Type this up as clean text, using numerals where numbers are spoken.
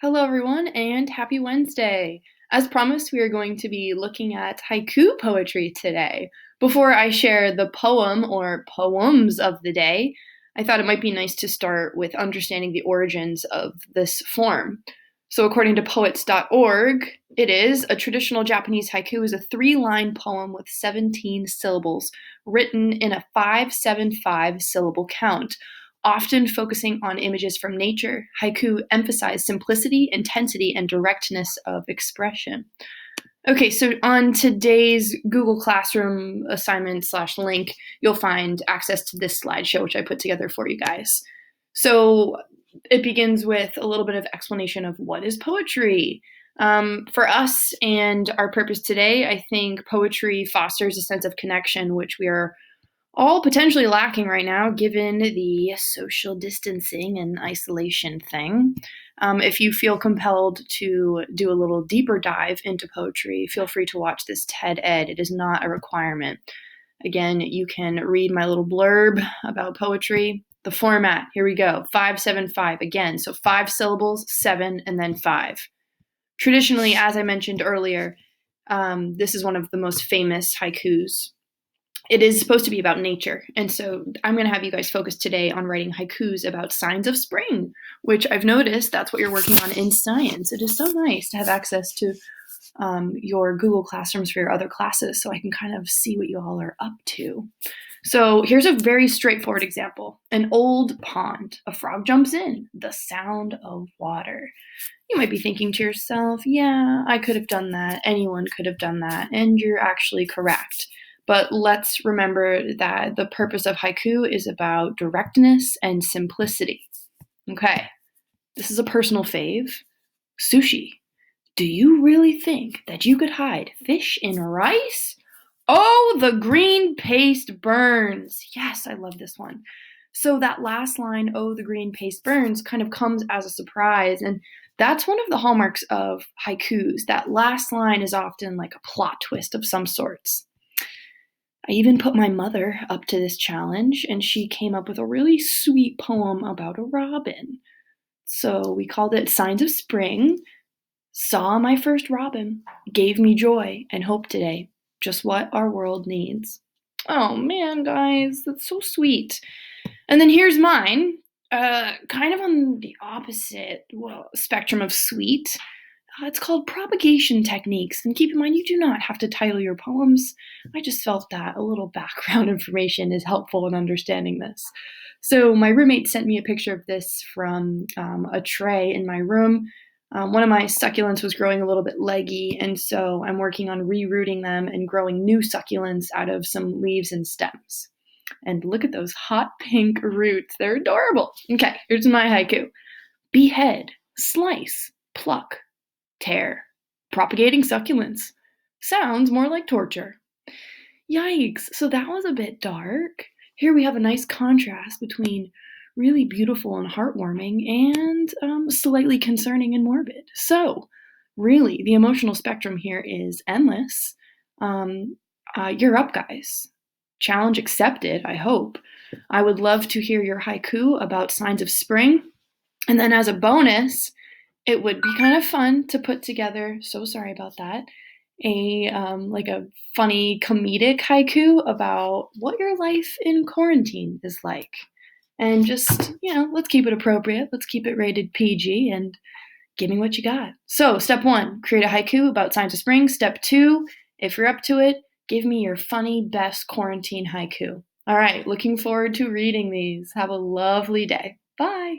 Hello, everyone, and happy Wednesday. As promised, we are going to be looking at haiku poetry today. Before I share the poem or poems of the day, I thought it might be nice to start with understanding the origins of this form. So, according to poets.org, it is a traditional Japanese haiku is a three-line poem with 17 syllables written in a 5-7-5 syllable count. Often focusing on images from nature, haiku emphasize simplicity, intensity, and directness of expression. Okay, so on today's Google Classroom assignment slash link, you'll find access to this slideshow, which I put together for you guys. So it begins with a little bit of explanation of what is poetry. For us and our purpose today, I think poetry fosters a sense of connection, which we are all potentially lacking right now given the social distancing and isolation thing. If you feel compelled to do a little deeper dive into poetry, feel free to watch this TED Ed. It is not a requirement. Again, you can read my little blurb about poetry. The format, here we go 5-7-5 again. So 5 syllables, 7, and then 5. Traditionally, as I mentioned earlier, this is one of the most famous haikus. It is supposed to be about nature. And so I'm going to have you guys focus today on writing haikus about signs of spring, which I've noticed that's what you're working on in science. It is so nice to have access to your Google Classrooms for your other classes so I can kind of see what you all are up to. So here's a very straightforward example. An old pond. A frog jumps in. The sound of water. You might be thinking to yourself, yeah, I could have done that. Anyone could have done that. And you're actually correct. But let's remember that the purpose of haiku is about directness and simplicity. Okay, this is a personal fave. Sushi. Do you really think that you could hide fish in rice? Oh, the green paste burns. Yes, I love this one. So that last line, oh, the green paste burns, kind of comes as a surprise. And that's one of the hallmarks of haikus. That last line is often like a plot twist of some sorts. I even put my mother up to this challenge, and she came up with a really sweet poem about a robin. So we called it Signs of Spring. Saw my first robin, gave me joy and hope today. Just what our world needs. Oh man, guys, that's so sweet. And then here's mine, kind of on the opposite spectrum of sweet. It's called Propagation Techniques, and keep in mind you do not have to title your poems. I just felt that a little background information is helpful in understanding this. So my roommate sent me a picture of this from a tray in my room. One of my succulents was growing a little bit leggy, and so I'm working on rerooting them and growing new succulents out of some leaves and stems. And look at those hot pink roots. They're adorable. Okay, here's my haiku. Behead, slice, pluck, tear. Propagating succulents. Sounds more like torture. Yikes, so that was a bit dark. Here we have a nice contrast between really beautiful and heartwarming and slightly concerning and morbid. So, really, the emotional spectrum here is endless. You're up, guys. Challenge accepted, I hope. I would love to hear your haiku about signs of spring. And then, as a bonus, it would be kind of fun to put together, so sorry about that, a funny comedic haiku about what your life in quarantine is like. And just, let's keep it appropriate. Let's keep it rated PG and give me what you got. So, step 1, create a haiku about signs of spring. Step 2, if you're up to it, give me your funny best quarantine haiku. All right, looking forward to reading these. Have a lovely day. Bye.